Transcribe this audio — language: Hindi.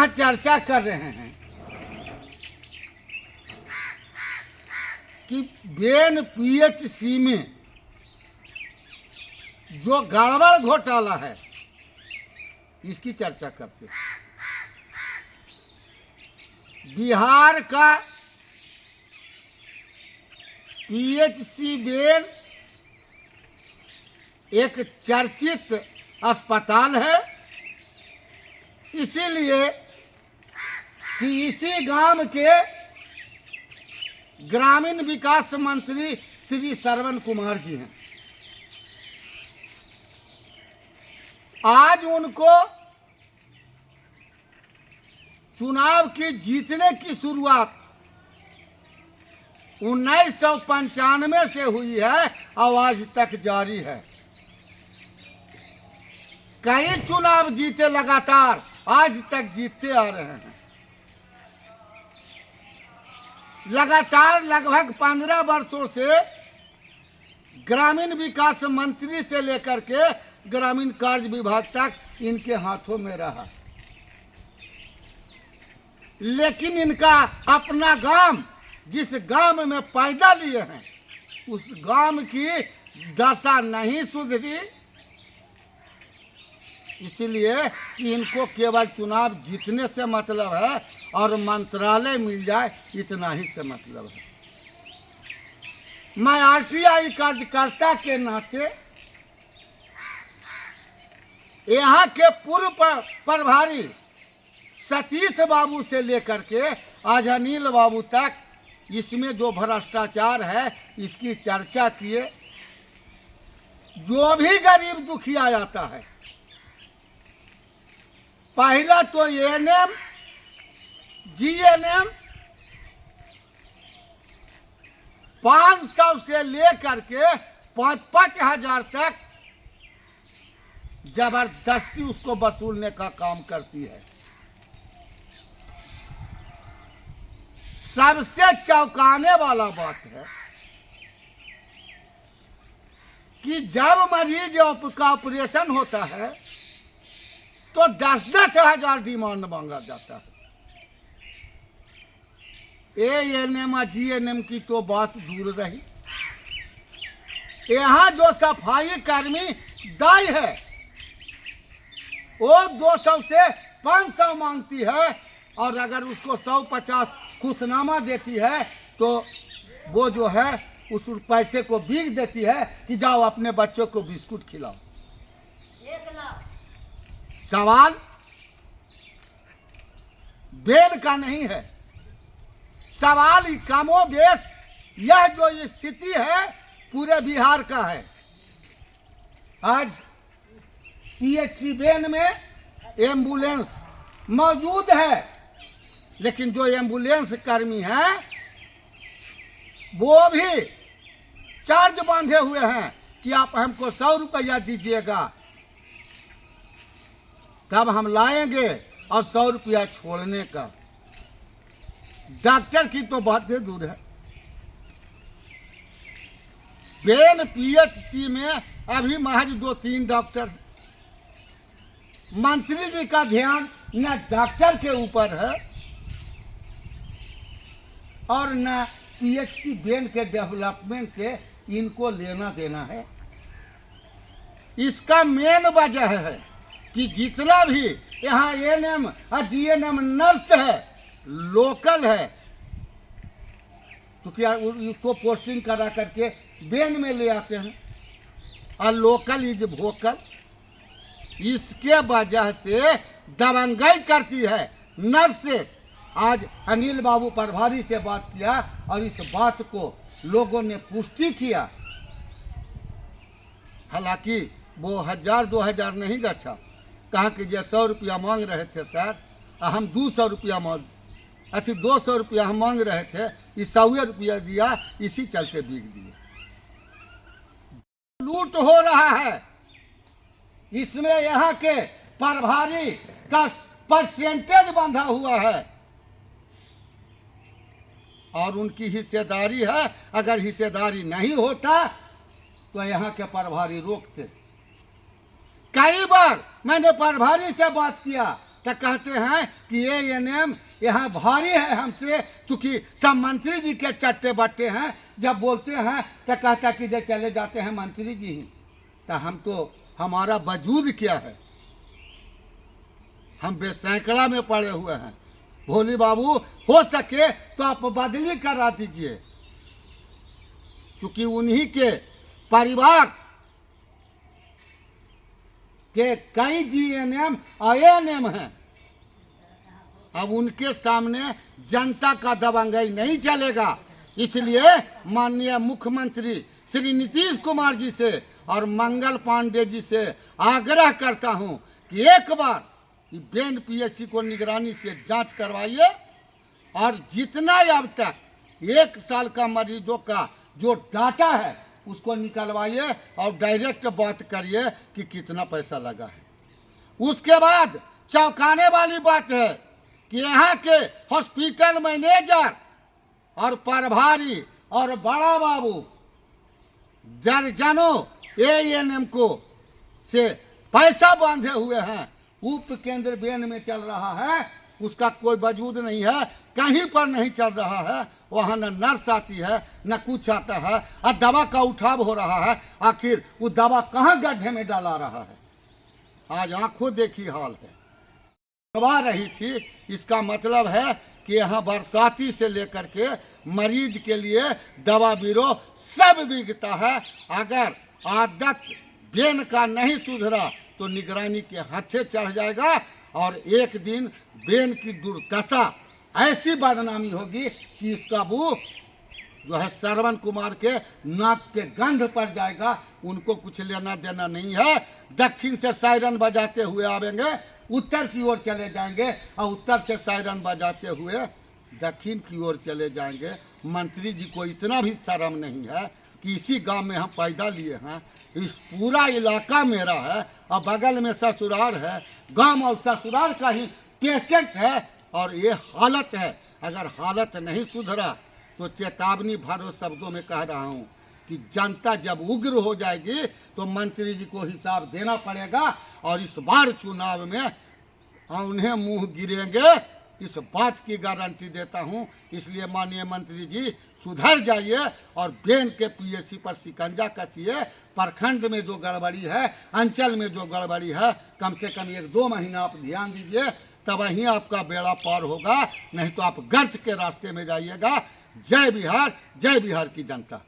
यहाँ चर्चा कर रहे हैं कि बेन पीएचसी में जो गड़बड़ घोटाला है इसकी चर्चा करते हैं। बिहार का पीएचसी बेन एक चर्चित अस्पताल है, इसीलिए कि इसी गांव के ग्रामीण विकास मंत्री श्री श्रवण कुमार जी हैं। आज उनको चुनाव की जीतने की शुरुआत 1995 से हुई है और आज तक जारी है। कई चुनाव जीते लगातार, आज तक जीतते आ रहे हैं। लगातार लगभग 15 वर्षों से ग्रामीण विकास मंत्री से लेकर के ग्रामीण कार्य विभाग तक इनके हाथों में रहा, लेकिन इनका अपना गांव, जिस गांव में पैदा लिए हैं, उस गांव की दशा नहीं सुधरी। इसलिए कि इनको केवल चुनाव जीतने से मतलब है और मंत्रालय मिल जाए, इतना ही से मतलब है। मैं आरटीआई कार्यकर्ता के नाते यहाँ के पूर्व प्रभारी सतीश बाबू से लेकर के आज अनिल बाबू तक इसमें जो भ्रष्टाचार है इसकी चर्चा किए। जो भी गरीब दुखिया आता है, पहला तो एएनएम, जीएनएम 500 से लेकर के 5-5 हजार तक जबरदस्ती उसको वसूलने का काम करती है। सबसे चौंकाने वाला बात है कि जब मरीज का ऑपरेशन होता है तो 10-10 हजार डिमांड मांगा जाता है। एएनएम और जीएनएम की तो बात दूर रही, यहाँ जो सफाई कर्मी दाई है वो 200 से 500 मांगती है, और अगर उसको 150 खुशनामा देती है तो वो जो है उस पैसे को बीक देती है कि जाओ अपने बच्चों को बिस्कुट खिलाओ। सवाल बेन का नहीं है, सवाल कमोबेश यह जो स्थिति है पूरे बिहार का है। आज पीएचसी बेन में एम्बुलेंस मौजूद है, लेकिन जो एम्बुलेंस कर्मी हैं वो भी चार्ज बांधे हुए हैं कि आप हमको 100 रुपया दीजिएगा तब हम लाएंगे, और 100 रुपया छोड़ने का। डॉक्टर की तो बात दूर है। बेन पीएचसी में अभी महज 2-3 डॉक्टर। मंत्री जी का ध्यान न डॉक्टर के ऊपर है और न पीएचसी बेन के डेवलपमेंट से इनको लेना देना है। इसका मेन वजह है कि जितना भी यहाँ एएनएम और जीएनएम नर्स है, लोकल है, क्योंकि उसको पोस्टिंग करा करके बेन में ले आते हैं, और लोकल इज वोकल। इसके वजह से दबंगई करती है नर्स से। आज अनिल बाबू प्रभारी से बात किया और इस बात को लोगों ने पुष्टि किया। हालांकि वो 1000-2000 नहीं गच्छा, कहा कि जो 100 रुपया मांग रहे थे सर, हम 200 रुपया मांग, अच्छी 200 रुपया हम मांग रहे थे, इस 100 रुपया दिया, इसी चलते बिक दिए। लूट हो रहा है, इसमें यहाँ के प्रभारी का परसेंटेज बंधा हुआ है और उनकी हिस्सेदारी है। अगर हिस्सेदारी नहीं होता तो यहाँ के प्रभारी रोकते। कई बार मैंने प्रभारी से बात किया, तो कहते हैं कि ANM यहाँ भारी है हमसे, चूंकि सब मंत्री जी के चट्टे बट्टे हैं। जब बोलते हैं तो कहता कि जे चले जाते हैं मंत्री जी ही, तो हम तो हमारा वजूद क्या है, हम बेसैकड़ा में पड़े हुए हैं। भोली बाबू हो सके तो आप बदली करा दीजिए, क्योंकि उन्हीं के परिवार के कई GNM और ANM हैं। अब उनके सामने जनता का दबंगई नहीं चलेगा। इसलिए माननीय मुख्यमंत्री श्री नीतीश कुमार जी से और मंगल पांडे जी से आग्रह करता हूं कि एक बार बेन PSC को निगरानी से जांच करवाइए और जितना अब तक 1 साल का मरीजों का जो डाटा है उसको निकलवाइए और डायरेक्ट बात करिए कि कितना पैसा लगा है। उसके बाद चौंकाने वाली बात है कि यहाँ के हॉस्पिटल मैनेजर और प्रभारी और बड़ा बाबू दर्जनों ANM को से पैसा बांधे हुए हैं। उप केंद्र बेन में चल रहा है, उसका कोई वजूद नहीं है, कहीं पर नहीं चल रहा है। वहाँ न नर्स आती है न कुछ आता है, और दवा का उठाव हो रहा है। आखिर वो दवा कहाँ गड्ढे में डाला रहा है, आज आंखों देखी हाल है। दवा रही थी, इसका मतलब है कि यहाँ बरसाती से लेकर के मरीज के लिए दवा बीरो सब बिकता है। अगर आदत बेन का नहीं सुधरा तो निगरानी के हाथे चढ़ जाएगा और एक दिन बेन की दुर्दशा ऐसी बदनामी होगी कि इसका मुंह जो है श्रवण कुमार के नाक के गंध पर जाएगा। उनको कुछ लेना देना नहीं है। दक्षिण से सायरन बजाते हुए आवेंगे, उत्तर की ओर चले जाएंगे और उत्तर से सायरन बजाते हुए दक्षिण की ओर चले जाएंगे। मंत्री जी को इतना भी शर्म नहीं है कि इसी गांव में हम पैदा लिए हैं, इस पूरा इलाका मेरा है और बगल में ससुराल है, गांव और ससुराल का ही पेशेंट है और ये हालत है। अगर हालत नहीं सुधरा तो चेतावनी भरो शब्दों में कह रहा हूँ कि जनता जब उग्र हो जाएगी तो मंत्री जी को हिसाब देना पड़ेगा और इस बार चुनाव में उन्हें मुंह गिरेंगे, इस बात की गारंटी देता हूं। इसलिए माननीय मंत्री जी सुधर जाइए और बेन के PSC पर शिकंजा कसिए। प्रखंड में जो गड़बड़ी है, अंचल में जो गड़बड़ी है, कम से कम 1-2 महीना आप ध्यान दीजिए, तब वहीं आपका बेड़ा पार होगा, नहीं तो आप गर्त के रास्ते में जाइएगा। जय बिहार की जनता।